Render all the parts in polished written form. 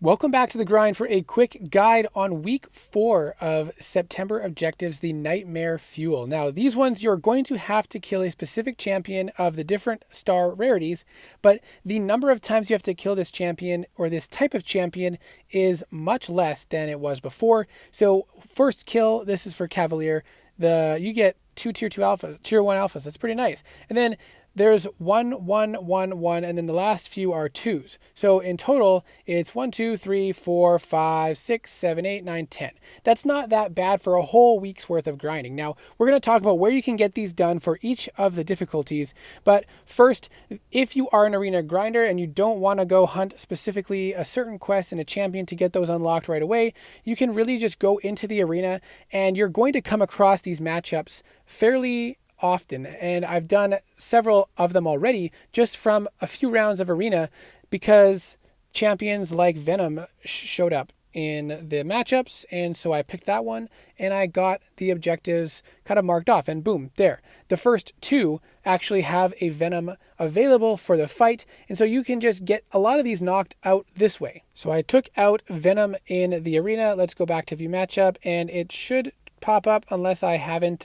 Welcome back to The Grind for a quick guide on week 4 of September objectives, the Nightmare Fuel. Now, these ones you're going to have to kill a specific champion of the different star rarities, but the number of times you have to kill this champion or this type of champion is much less than it was before. So first kill, this is for Cavalier. You get 2 tier 2 alphas, tier 1 alphas. That's pretty nice. And then there's 1, 1, 1, 1, and then the last few are 2s. So in total, it's 1, 2, 3, 4, 5, 6, 7, 8, 9, 10. That's not that bad for a whole week's worth of grinding. Now, we're going to talk about where you can get these done for each of the difficulties. But first, if you are an arena grinder and you don't want to go hunt specifically a certain quest and a champion to get those unlocked right away, you can really just go into the arena and you're going to come across these matchups fairly often, and I've done several of them already just from a few rounds of arena because champions like Venom showed up in the matchups, and so I picked that one and I got the objectives kind of marked off, and boom, there. The first 2 actually have a Venom available for the fight, and so you can just get a lot of these knocked out this way. So I took out Venom in the arena. Let's go back to view matchup, and it should pop up unless I haven't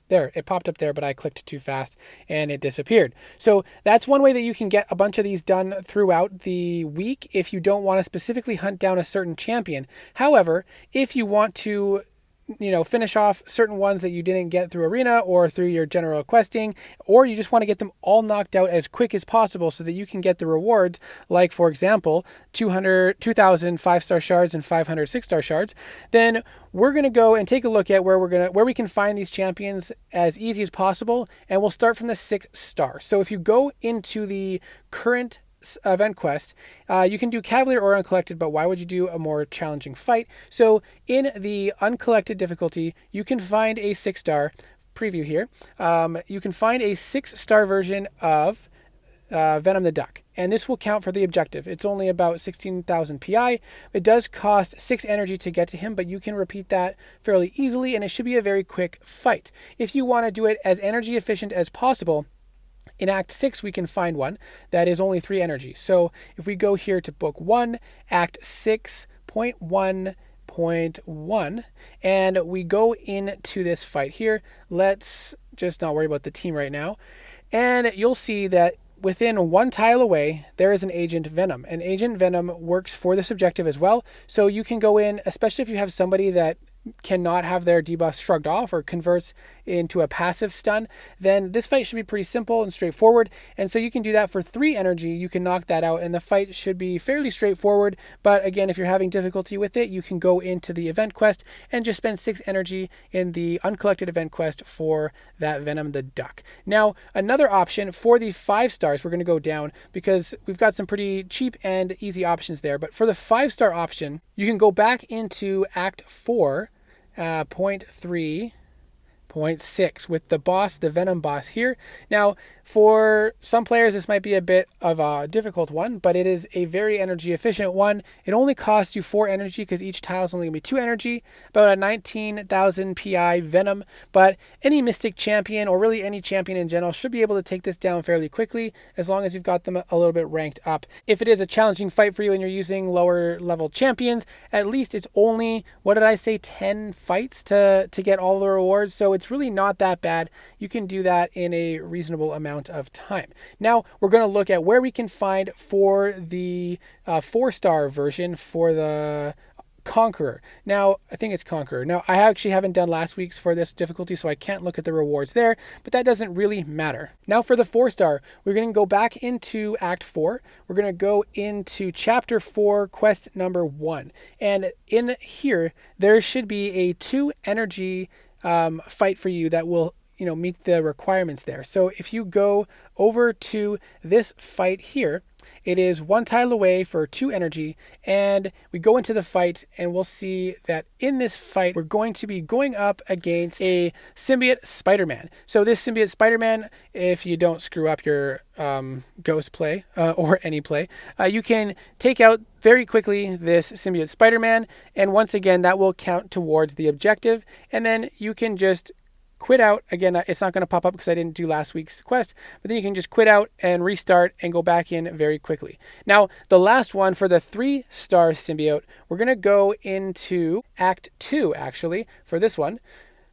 there, it popped up there, but I clicked too fast and it disappeared. So that's one way that you can get a bunch of these done throughout the week if you don't want to specifically hunt down a certain champion. However, if you want to finish off certain ones that you didn't get through arena or through your general questing, or you just want to get them all knocked out as quick as possible so that you can get the rewards, like for example 2,000 5-star shards and 500 6-star shards, then we're going to go and take a look at where we can find these champions as easy as possible, and we'll start from the 6-star. So if you go into the current event quest, you can do Cavalier or Uncollected, but why would you do a more challenging fight? So in the Uncollected difficulty, you can find a 6-star preview here. You can find a 6-star version of Venom the Duck, and this will count for the objective. It's only about 16,000 PI. It does cost 6 energy to get to him, but you can repeat that fairly easily, and it should be a very quick fight. If you want to do it as energy efficient as possible, in Act 6, we can find one that is only 3 energy. So if we go here to Book 1, Act 6.1.1, and we go into this fight here, let's just not worry about the team right now. And you'll see that within 1 tile away, there is an Agent Venom. And Agent Venom works for this objective as well. So you can go in, especially if you have somebody that cannot have their debuff shrugged off or converts into a passive stun, then this fight should be pretty simple and straightforward. And so you can do that for 3 energy. You can knock that out and the fight should be fairly straightforward. But again, if you're having difficulty with it, you can go into the event quest and just spend 6 energy in the Uncollected event quest for that Venom the Duck. Now, another option for the 5 stars, we're going to go down because we've got some pretty cheap and easy options there. But for the 5-star option, you can go back into Act 4, point 3.6 with the boss, the Venom boss here. Now, for some players, this might be a bit of a difficult one, but it is a very energy efficient one. It only costs you 4 energy because each tile is only going to be 2 energy, about a 19,000 PI Venom. But any Mystic champion, or really any champion in general, should be able to take this down fairly quickly as long as you've got them a little bit ranked up. If it is a challenging fight for you and you're using lower level champions, at least it's only, 10 fights to get all the rewards. So it's really not that bad. You can do that in a reasonable amount of time. Now we're going to look at where we can find for the 4-star version for the Conqueror. Now, I think it's Conqueror. Now, I actually haven't done last week's for this difficulty, so I can't look at the rewards there, but that doesn't really matter. Now, for the 4-star, we're going to go back into Act 4. We're going to go into Chapter 4, Quest number 1. And in here, there should be a 2 energy fight for you that will meet the requirements there. So if you go over to this fight here, it is 1 tile away for 2 energy, and we go into the fight and we'll see that in this fight we're going to be going up against a Symbiote Spider-Man. So this Symbiote Spider-Man, if you don't screw up your ghost play or any play, you can take out very quickly this Symbiote Spider-Man, and once again that will count towards the objective, and then you can just quit out. Again, it's not going to pop up because I didn't do last week's quest, but then you can just quit out and restart and go back in very quickly. Now, the last one for the 3-star symbiote, we're going to go into Act 2, actually, for this one.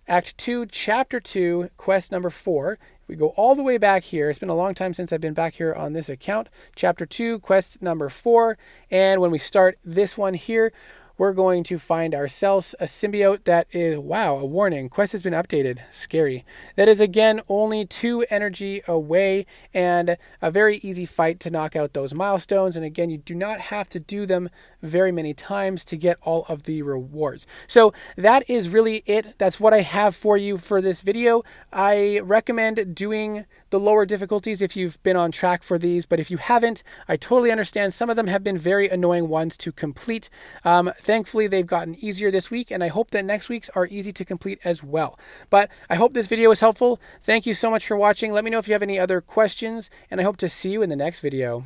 Act 2, Chapter 2, Quest number 4. We go all the way back here. It's been a long time since I've been back here on this account. Chapter 2, Quest number 4. And when we start this one here, we're going to find ourselves a symbiote that is, wow, a warning. Quest has been updated. Scary. That is, again, only 2 energy away and a very easy fight to knock out those milestones. And again, you do not have to do them very many times to get all of the rewards. So that is really it. That's what I have for you for this video. I recommend doing the lower difficulties if you've been on track for these, but if you haven't, I totally understand. Some of them have been very annoying ones to complete. Thankfully, they've gotten easier this week, and I hope that next week's are easy to complete as well. But I hope this video was helpful. Thank you so much for watching. Let me know if you have any other questions, and I hope to see you in the next video.